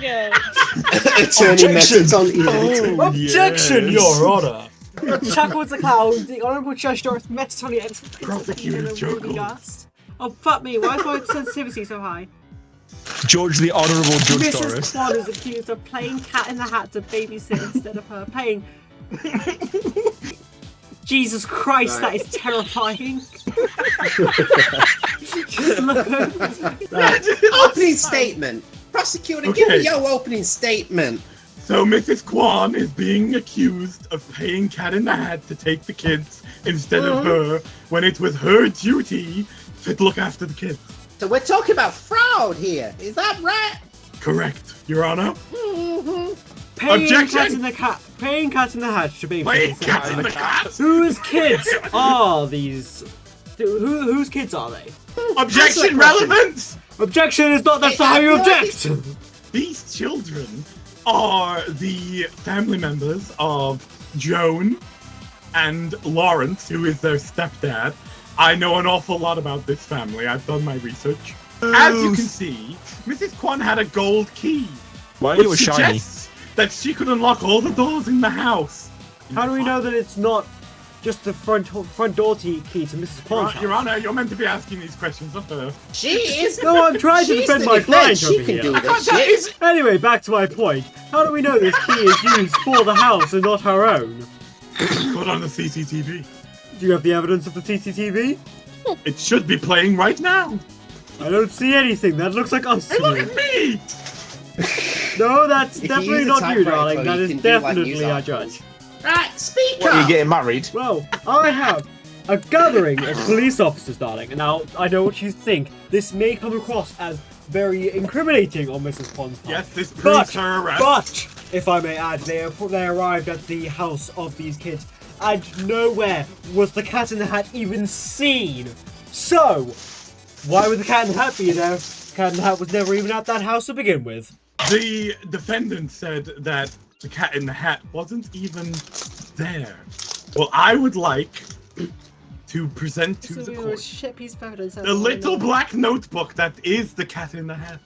go. Attorney Mettaton. Objection, Your Honour. Chuckles the clown, the Honourable Judge Doris Mettaton Prosecutor Chuckles. Gast. Oh, fuck me, why is my sensitivity so high? George, the Honourable Judge Mrs. Doris. Kwan is accused of playing cat in the hat to babysit instead of her paying. Jesus Christ, that is terrifying. Just look at Opening statement. Prosecutor, give me your opening statement. So Mrs. Kwan is being accused of paying Cat in the Hat to take the kids instead of her, when it was her duty to look after the kids. So we're talking about fraud here. Is that right? Correct, Your Honor. paying Objection! cat in the cat. Paying cat in the hat should be. Playing Cat in the Hat. Whose kids are these? Whose kids are they? Objection, relevance. Objection is not that's not how you object. These children are the family members of Joan and Lawrence, who is their stepdad. I know an awful lot about this family. I've done my research. As you can see, Mrs. Kwan had a gold key. Why are you a which shiny? suggests that she could unlock all the doors in the house. How do we know that it's not just the front door key to Mrs. Kwan's house? Your Honor, you're meant to be asking these questions of her. She is. No, I'm trying to defend my client She over can here. do this shit. Anyway, back to my point. How do we know this key is used for the house and not her own? Put on the CCTV. Do you have the evidence of the CCTV? It should be playing right now. I don't see anything. That looks like us Hey, to look me. at me! No, that's If you definitely use a not you, typewriter, darling. you That can is do like definitely news our articles. judge. Right, speak What, are you up. getting married? Well, I have a gathering of police officers, darling, and now I know what you think. This may come across as very incriminating on Mrs. Kwan's part. Yes, this proves her arrest. But, if I may add, they arrived at the house of these kids, and nowhere was the Cat in the Hat even seen. So, why would the Cat in the Hat be there? The Cat in the Hat was never even at that house to begin with. The defendant said that the Cat in the Hat wasn't even there. Well, I would like to present to the court the little black notebook that is the Cat in the Hat.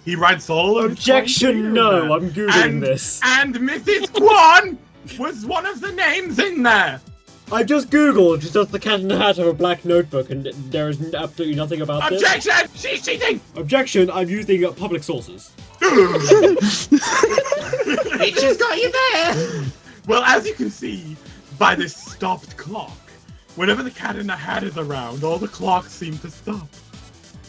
He writes all of his Objection, points no, there. I'm Googling this. And Mrs. Kwan was one of the names in there. I just googled, does the Cat in the Hat have a black notebook, and there is absolutely nothing about this. Objection! She's cheating! Objection, I'm using public sources. Bitches got you there. Well, as you can see by this stopped clock, whenever the Cat in the Hat is around, all the clocks seem to stop.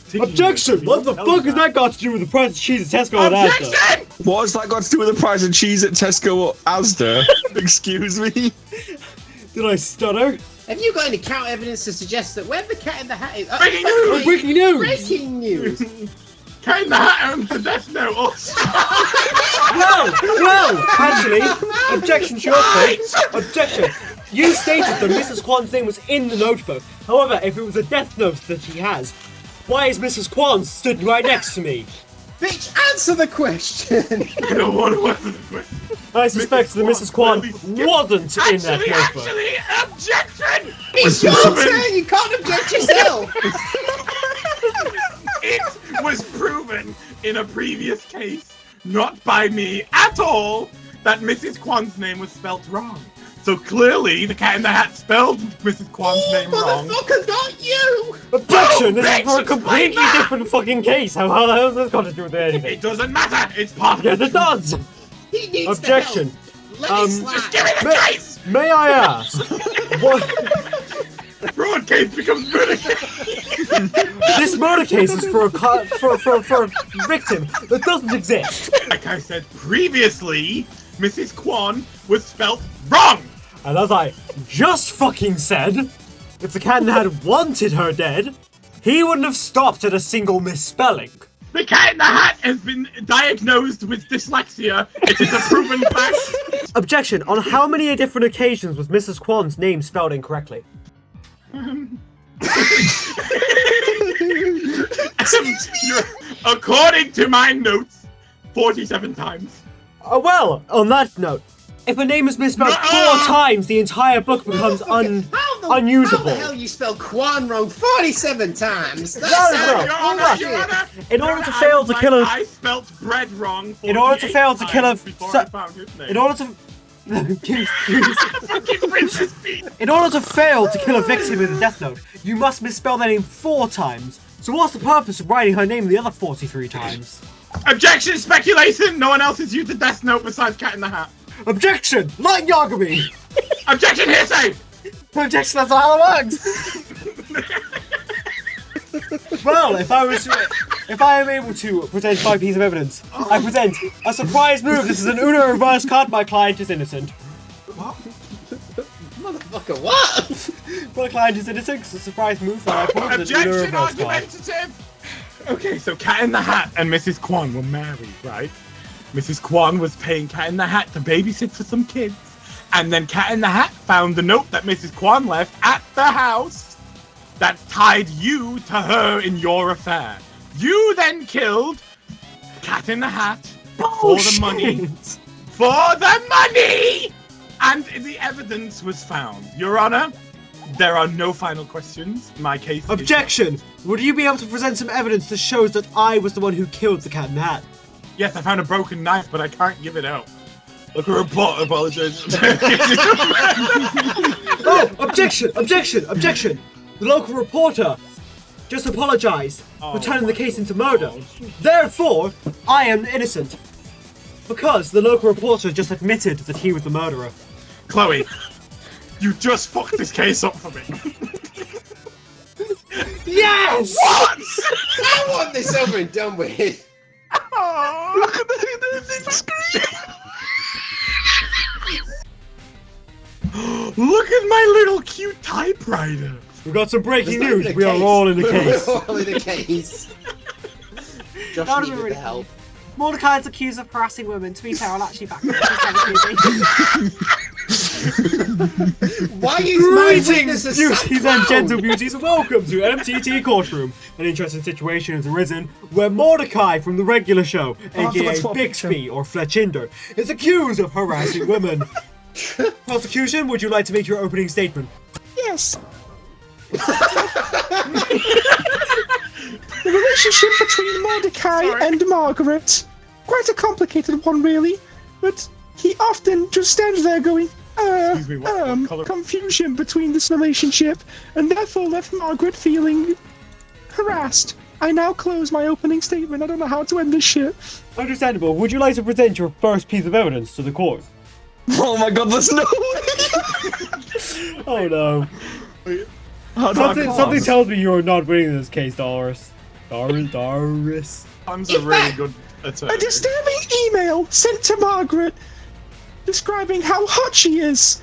Ticking Objection! there. What the fuck has that got to do with the price of cheese at Tesco and Asda? Objection! What has that got to do with the price of cheese at Tesco or Asda? Excuse me? Did I stutter? Have you got any counter evidence to suggest that where the Cat in the Hat is? Breaking news! Breaking news! Breaking news! Cat in the Hat owns the Death Note. No! Actually, objection to your point. Objection. You stated that Mrs. Kwan's name was in the notebook. However, if it was a death note that she has, why is Mrs. Kwan stood right next to me? Bitch, answer the question! I don't want to answer the question. I suspect that Mrs. Kwan wasn't in that notebook. Objection! It's your turn, you can't object yourself! It was proven in a previous case, not by me at all, that Mrs. Kwan's name was spelt wrong. So clearly, the Cat in the Hat spelled Mrs. Kwan's name wrong. Motherfucker, not you! Objection! This is bitch, for a explain completely that! different fucking case. How the hell has this got to do with anything? It doesn't matter. It's part of Yes, it does! He needs Objection. the help. Let me Just slide. give me the case! May I ask, what... Fraud case becomes murder case. This murder case is for a victim that doesn't exist. Like I said previously, Mrs. Kwan was spelt wrong. And as I just fucking said, if the Cat in the Hat wanted her dead, he wouldn't have stopped at a single misspelling. The Cat in the Hat has been diagnosed with dyslexia. It is a proven fact. Objection, on how many different occasions was Mrs. Kwan's name spelled incorrectly? According to my notes, 47 times. Well, on that note, If a name is misspelled No! 4 times, the entire book becomes unusable. How the hell you spell Quan wrong 47 times? That's No. Your Honor, Your Honor. In order to fail to kill a... I spelt bread wrong. In order to fail to kill a... before I found his name. In order to... In order to fail to kill a victim with a death note, you must misspell their name 4 times. So what's the purpose of writing her name the other 43 times? Objection! Speculation! No one else has used the death note besides Cat in the Hat. Objection! Light Yagami! Objection! Hearsay! Objection, that's how it works! Well, if I am able to present my piece of evidence, I present a surprise move. This is an Uno reverse card. My client is innocent. What? Motherfucker, what? My client is innocent. It's a surprise move that I pulled an Uno Objection! reverse card. Argumentative! Okay, so Cat in the Hat and Mrs. Kwan were married, right? Mrs. Kwan was paying Cat in the Hat to babysit for some kids. And then Cat in the Hat found the note that Mrs. Kwan left at the house that tied you to her in your affair. You then killed Cat in the Hat for the money. For the money! And the evidence was found. Your Honor, there are no final questions. My case Objection! Would you be able to present some evidence that shows that I was the one who killed the Cat in the Hat? Yes, I found a broken knife, but I can't give it out. Look, a report. Apologize. Oh, objection! Objection! Objection! The local reporter just apologized for turning the case into murder. Therefore, I am innocent. Because the local reporter just admitted that he was the murderer. Chloe, you just fucked this case up for me. Yes! What? I want this over and done with. Oh, look at the screen. Look at my little cute typewriter. We've got some breaking It's not news. even a We are case. all in the case. We're all in the case. That Josh was needed really the help. Mordecai is accused of harassing women. To be fair, I'll actually back him. Why is my Greetings, witness a beauties clown? and gentle beauties. Welcome to MTT Courtroom. An interesting situation has arisen where Mordecai from the regular show, aka Bixby or Fletchinder, is accused of harassing women. Prosecution, would you like to make your opening statement? Yes. The relationship between Mordecai and Margaret, quite a complicated one really, but he often just stands there going, Excuse me, what colour? confusion between this relationship, and therefore left Margaret feeling harassed. I now close my opening statement. I don't know how to end this shit. Understandable. Would you like to present your first piece of evidence to the court? Oh my god, there's no way! Oh no. Something Something tells me you're not winning this case, Doris. Doris. I'm a really good attorney. A disturbing email sent to Margaret describing how hot she is.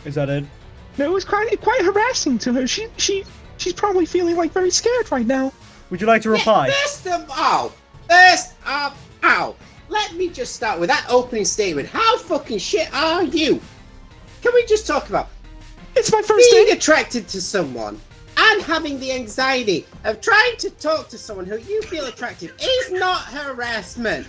Is that it? No, it was quite harassing to her. She's probably feeling like very scared right now. Would you like to reply? First of all, let me just start with that opening statement. How fucking shit are you? Can we just talk about It's my first being day. attracted to someone and having the anxiety of trying to talk to someone who you feel attracted is not harassment.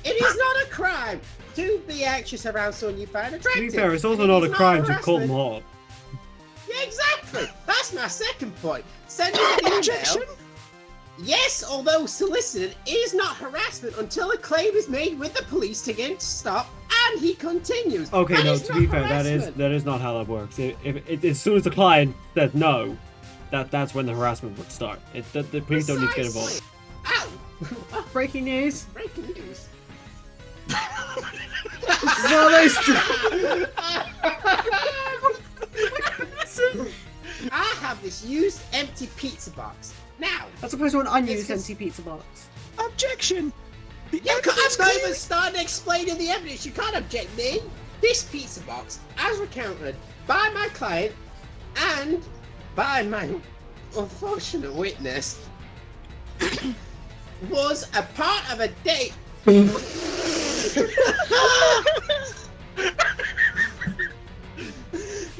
It is not a crime to be anxious around someone you find To attractive. be fair, it's also It not is a crime to call harassment. them hot. Yeah, exactly. That's my second point. Sending an email. Objection. Yes, although solicited is not harassment until a claim is made with the police to get him to stop, and he continues. Okay, That no. is To not be fair, harassment. that is not how that works. As soon as the client says no, that's when the harassment would start. The police don't need to get involved. Precisely. Ow! Breaking news. Breaking news. No, that's I have this used empty pizza box. Now, As opposed to an unused It's- empty pizza box. Objection. The I'm evidence not clear- even starting explaining the evidence. You can't object me. This pizza box, as recounted by my client and by my unfortunate witness, was a part of a date.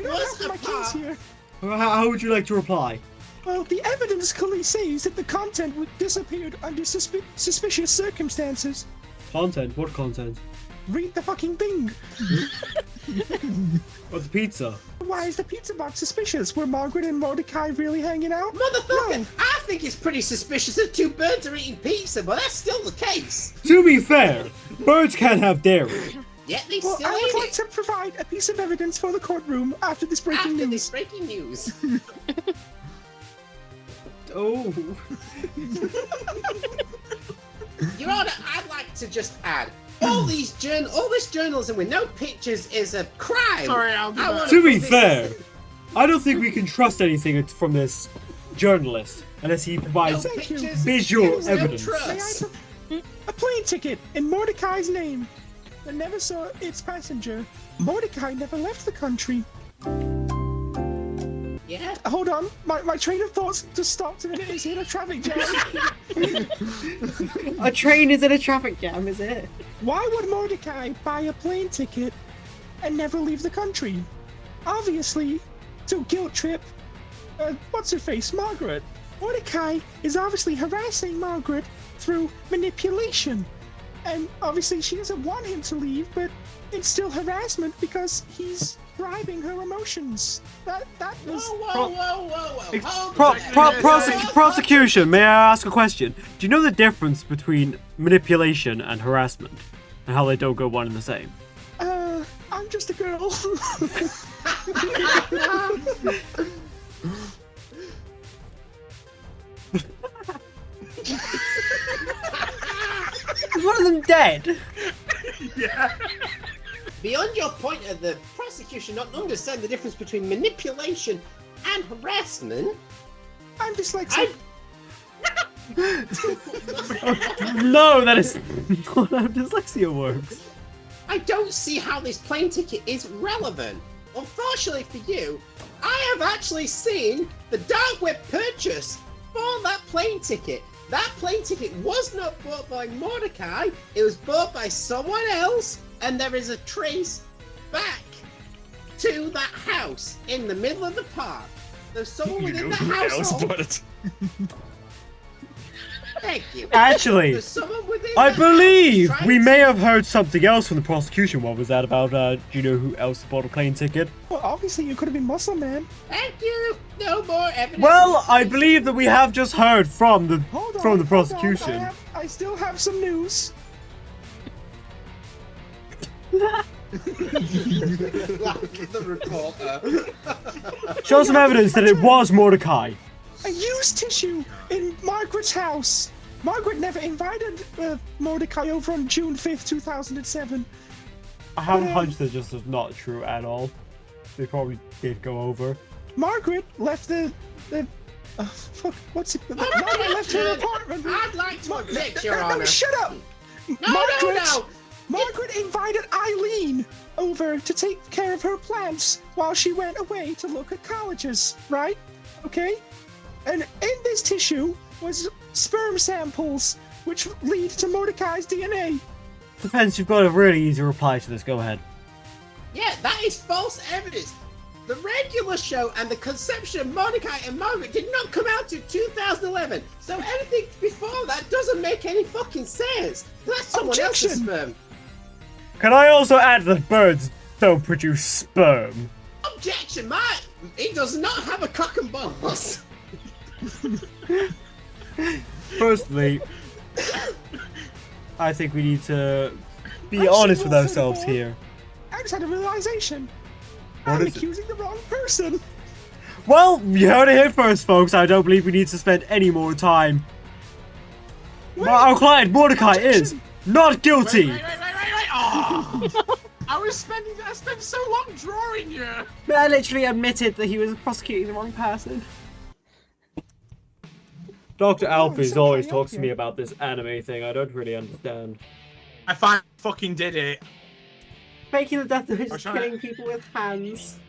Was a my case part. here. How would you like to reply? Well, the evidence clearly says that the content disappeared under suspicious circumstances. Content? What content? read the fucking thing. What's the pizza? Why is the pizza box suspicious? Were Margaret and Mordecai really hanging out? Motherfucker, No. I think it's pretty suspicious that two birds are eating pizza, but that's still the case. To be fair, birds can't have dairy. Yet they Well, still I eat would like it. to provide a piece of evidence for the courtroom after this breaking After news. this breaking news. Oh. Your Honor, I'd like to just add, all this journalism with no pictures is a crime. Sorry, I'll do I that. wanna To be put this- fair, I don't think we can trust anything from this journalist unless he no provides pictures, visual gives no evidence. May I trust. a plane ticket in Mordecai's name that never saw its passenger. Mordecai never left the country. Yeah. Hold on, my train of thoughts just stopped a minute. It's in a traffic jam. A train is in a traffic jam, is it? Why would Mordecai buy a plane ticket and never leave the country? Obviously, to guilt trip, what's her face, Margaret. Mordecai is obviously harassing Margaret through manipulation. And obviously she doesn't want him to leave, but it's still harassment because he's bribing her emotions. That was... Whoa. Hold that. Prosecution, may I ask a question? Do you know the difference between manipulation and harassment? And how they don't go one and the same? I'm just a girl. Is one of them dead? Yeah. Beyond your point of the prosecution not understand the difference between manipulation and harassment, I'm dyslexic. No, that is not how dyslexia works. I don't see how this plane ticket is relevant. Unfortunately for you, I have actually seen the dark web purchase for that plane ticket. That plane ticket was not bought by Mordecai, it was bought by someone else, and there is a trace back to that house in the middle of the park. There's someone within the household. Thank you. Actually, There's someone within I the believe house we trying may have heard something else from the prosecution. What was that about? Do you know who else bought a plane ticket? Well, obviously you could have been Muscle Man. Thank you. No more evidence. Well, I believe that we have just heard from the Hold on, from the hold on, prosecution. I still have some news. Like the reporter. Show some evidence that it was Mordecai. A used tissue in Margaret's house. Margaret never invited Mordecai over on June 5th, 2007. I have a hunch that just is not true at all. They probably did go over. Margaret left fuck, what's it? Margaret left her apartment. I'd like to object, Your No, Honor. shut up! No. Margaret invited Eileen over to take care of her plants while she went away to look at colleges, right? Okay? And in this tissue was sperm samples, which lead to Mordecai's DNA. Depends, you've got a really easy reply to this. Go ahead. Yeah, that is false evidence. The regular show and the conception of Mordecai and Margaret did not come out till 2011. So anything before that doesn't make any fucking sense. That's someone else's Objection. sperm. Can I also add that birds don't produce sperm? Objection, Mike. He does not have a cock and balls. Firstly, I think we need to be honest with ourselves here. I just had a realization. What I'm is it? accusing the wrong person. Well, you heard it here first, folks. I don't believe we need to spend any more time. Our client, Mordecai, is not guilty. Wait. Oh. I spent so long drawing you. I literally admitted that he was prosecuting the wrong person. Dr. Alphys always talks to me about this anime thing. I don't really understand. I finally fucking did it. Making the death of I'm just trying to- killing people with hands.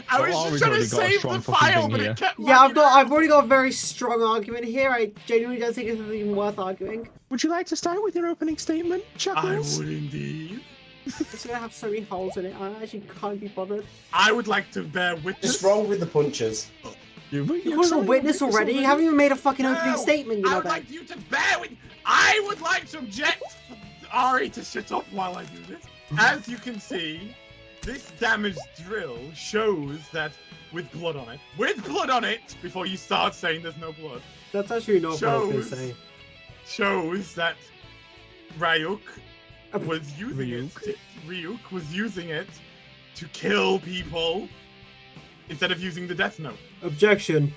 I was just trying to save the file, but it kept. Yeah, lagging out. I've already got a very strong argument here. I genuinely don't think it's even worth arguing. Would you like to start with your opening statement, I Chuckles? would indeed. It's gonna have so many holes in it. I actually can't be bothered. I would like to bear witness. Just roll with the punches. You're a witness already. You haven't even made a fucking opening statement, you I know would that. like you to bear with. I would like to object Ari to shut up while I do this. As you can see, this damaged drill shows that with blood on it, before you start saying there's no blood, That's actually not what I was going to say. shows that Ryuk was using it to kill people instead of using the Death Note. Objection.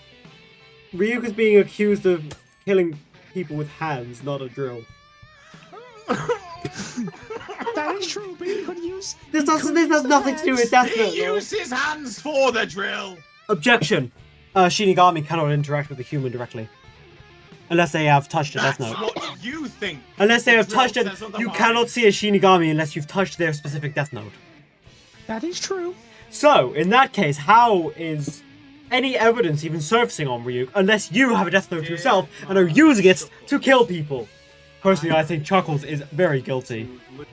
Ryuk is being accused of killing people with hands, not a drill. That is true, but he could use. This has nothing to do with Death Note, He though. used his hands for the drill. Objection. Shinigami cannot interact with a human directly. Unless they have touched a Death That's Note. what you think. Unless they have Drill touched it, says you otherwise. cannot see a Shinigami unless you've touched their specific Death Note. That is true. So, in that case, how is any evidence even surfacing on Ryuk unless you have a Death Note yourself and are using it to kill people? Personally, I think Chuckles is very guilty.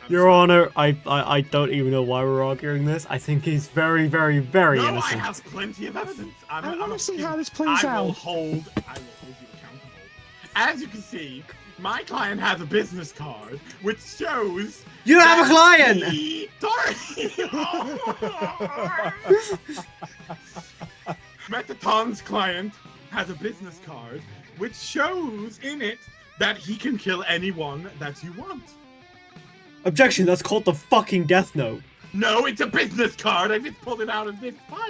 Your Honor, I don't even know why we're arguing this. I think he's very, very, very No, innocent. I have plenty of evidence. I wanna see how this plays I will out. hold you accountable. As you can see, my client has a business card which shows. You don't have a client! Mettaton's client has a business card which shows in it that he can kill anyone that you want. Objection, that's called the fucking Death Note. No, it's a business card. I just pulled it out of this file.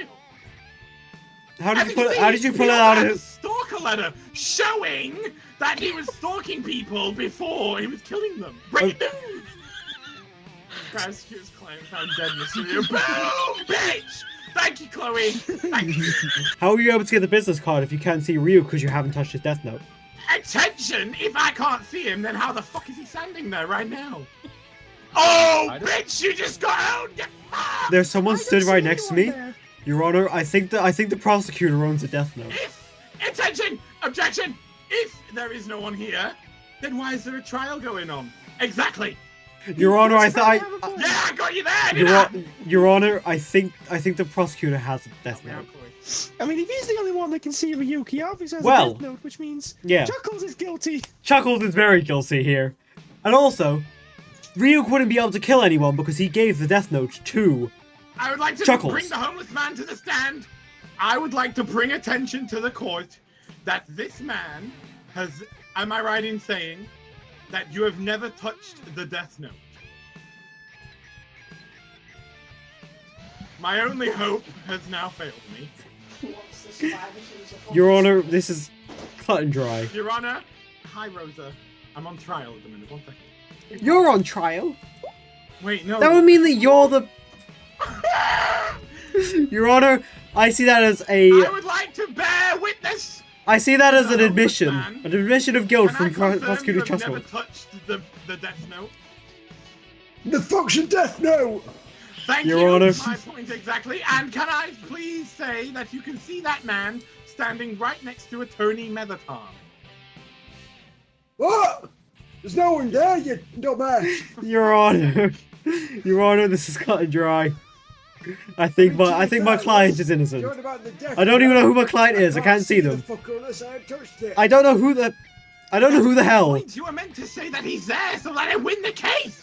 How As did you you see, pull it he out had of a his... stalker letter showing that he was stalking people before he was killing them. Break news! Prosecutor's client found dead mysterious. Boom, bitch! Thank you, Chloe. Thank you. How are you able to get the business card if you can't see Ryu because you haven't touched his Death Note? Attention! If I can't see him, then how the fuck is he standing there right now? Oh, bitch! You just got owned. Get fucked! There's someone stood right next to me. There. Your Honor, I think the prosecutor owns a Death Note. If attention, objection! If there is no one here, then why is there a trial going on? Exactly. Your Honor, Yeah, I got you there. Your Honor, I think the prosecutor has a Death Note. I mean, if he's the only one that can see Ryuk, he obviously has Well, a Death Note, which means yeah. Chuckles is guilty. Chuckles is very guilty here. And also, Ryuk wouldn't be able to kill anyone because he gave the Death Note to... I would like to Chuckles. bring the homeless man to the stand. I would like to bring attention to the court that this man has, am I right in saying, that you have never touched the Death Note? My only hope has now failed me. Your Honor, this is cut and dry. Your Honor, hi Rosa. I'm on trial at the minute, 1 second. You're on trial? Wait, no. That would mean that you're the... Your Honor, I see that as I a... would like to bear witness. I see that as an No, admission. man. An admission of guilt Can I from confirm Prosecutor you have never Chuckles. touched the Death Note? The fuck's a Death Note? Thank Your you. Honor. My point exactly. And can I please say that you can see that man standing right next to Attorney Mettaton? What? There's no one there, you dumbass. Your Honor. Your Honor, this is cut and dry. I think my client is innocent. Talking about the Death I don't even Note. know who my client is. I can't see the them. fucker unless I touched it. I don't know who the hell. Point, you were meant to say that he's there so that I win the case.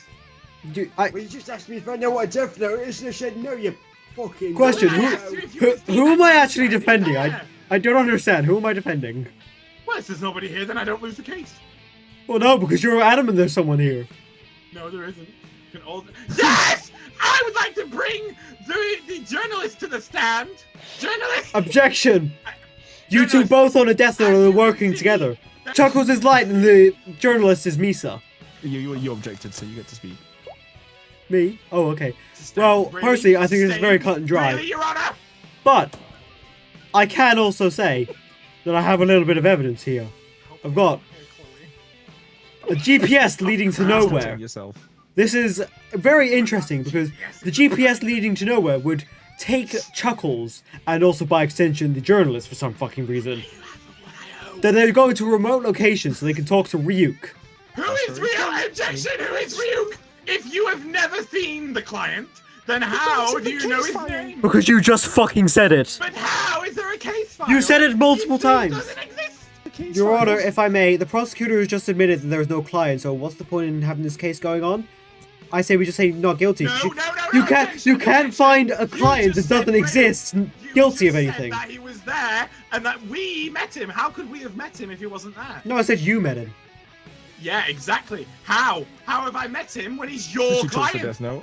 Well, you just asked me if I know what a Death Note is, and I said no, you fucking... Question, Well, I who- asked you if you Who, could see who that am I man actually standing defending? there. I don't understand. Who am I defending? Well, if there's nobody here, then I don't lose the case. Well, no, because you're adamant there's someone here. No, there isn't. You can all... Yes! I would like to bring the journalist to the stand. Journalist! Objection! You two Journalist. both on a Death Note and are working together. Chuckles is Light and the journalist is Misa. You objected, so you get to speak. Me? Oh, okay. Well, personally, I think it's very cut and dry. Really, Your Honor? But I can also say that I have a little bit of evidence here. I've got a GPS leading to nowhere. Yourself. This is very interesting because the GPS leading to nowhere would take Chuckles and also by extension the journalist for some fucking reason. Then they'd go to a remote location so they can talk to Ryuk. Who is Ryuk? Objection! Who is Ryuk? If you have never seen the client, then how do you know his name? Because you just fucking said it. But how is there a case file? You said it multiple It times. doesn't exist. case Your files. Honor, if I may, the prosecutor has just admitted that there is no client, so what's the point in having this case going on? I say we just say not guilty. No, You- no, no, You no, can't objection, find a You client just that doesn't said exist You guilty of just anything. Said that he was there and that we met him. How could we have met him if he wasn't there? No, I said you met him. Yeah, exactly. How? How have I met him when he's your She took the client? death note.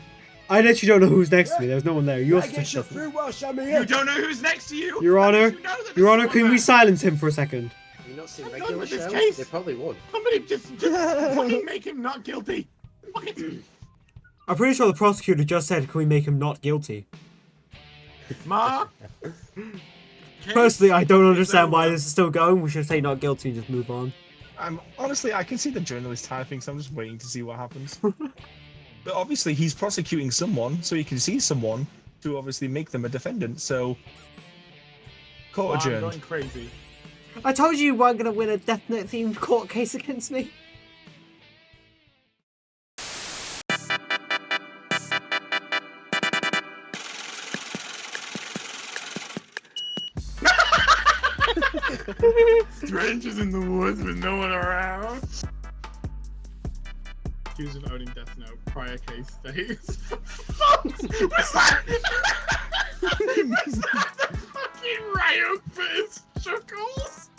I literally don't know who's next to me. There's no one there. You I also get touched you nothing. through whilst I'm You here. don't know who's next to you? Your That Honor, means you know that Your there's Honor, someone can we there. silence him for a second? Have you not seen I'm done regular with this shows? case. They probably would. Somebody just fucking make him not guilty. Fuck it. I'm pretty sure the prosecutor just said, can we make him not guilty? Ma. Personally, I don't understand over. why this is still going. We should say not guilty and just move on. Honestly, I can see the journalist typing, so I'm just waiting to see what happens. But obviously, he's prosecuting someone, so he can see someone to obviously make them a defendant. So, court I'm adjourned. going crazy. I told you you weren't going to win a Death Note themed court case against me. Strangers in the woods with no one around. Accused of owning Death Note. Prior case states. Was that the fucking riot bits? Chuckles?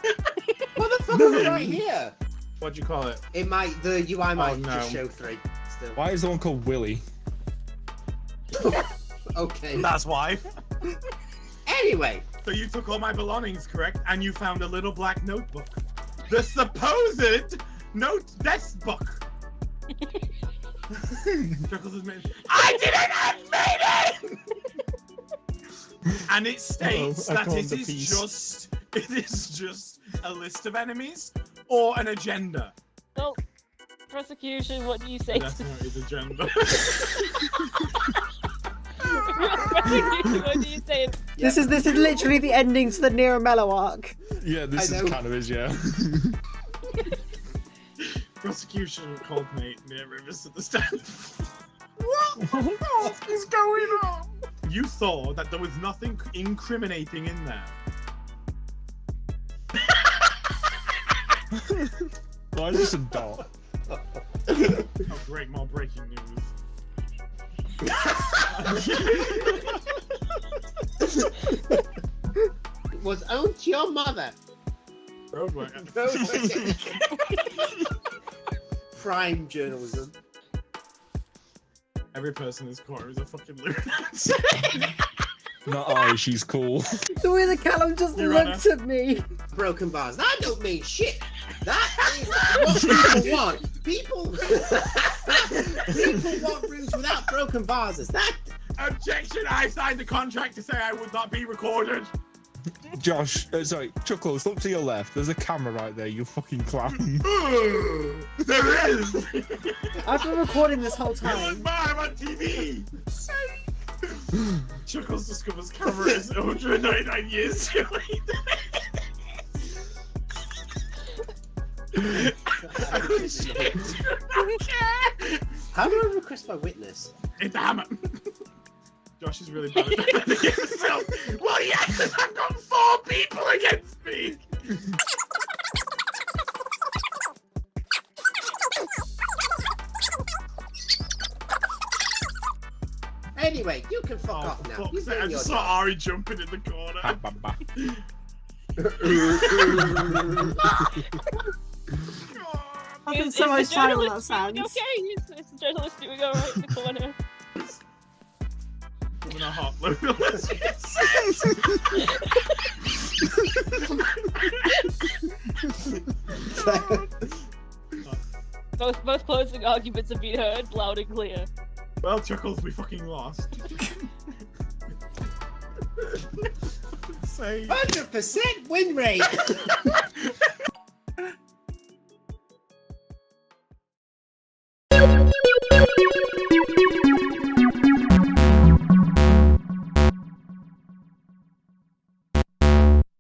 Motherfucker, right here. What'd you call it? It might, the UI might no. just show 3 still. Why is the one called Willy? Okay. That's why. Anyway, So you took all my belongings, correct? And you found a little black notebook. The supposed desk book. Chuckles admits, I didn't admit it! And it states I that called it the is piece. just a list of enemies or an agenda. So, prosecution, what do you say? That's not his agenda. Prosecution, what do you say? This is literally the ending to the Nero Mello arc. Yeah, this I is know. kind of his, yeah. Prosecution called me near Rivers to the stand. What the fuck is going on? You saw that there was nothing incriminating in there. Why is this a dot? Oh great, more breaking news. was owned to your mother. Roadway. Prime journalism. Every person in this corner is a fucking lunatic. Not I, she's cool. The way the Callum just Your looked at me. Broken bars. That don't mean shit. That is what people want. People want rooms without broken vases. That Objection! I signed the contract to say I would not be recorded. Josh, sorry, Chuckles, look to your left. There's a camera right there, you fucking clown. There is. I've been recording this whole Look, time. Ma, I'm on TV. Chuckles discovers camera is 199 years too late. Oh shit! how do I request my witness? It's a hammer. Josh is really bad at defending himself. Well, yes, I've got 4 people against me. Anyway, you can fuck Oh, off for now. fuck's You've sake, I done your just job. saw Ari jumping in the corner. Ha, ba, ba. I've been Is so the much time on that journalist sound. doing okay? Is the journalist doing alright in the corner? Giving a hot look. Let's get Both closing arguments have been heard loud and clear. Well, Chuckles, we fucking lost. Say. 100% win rate.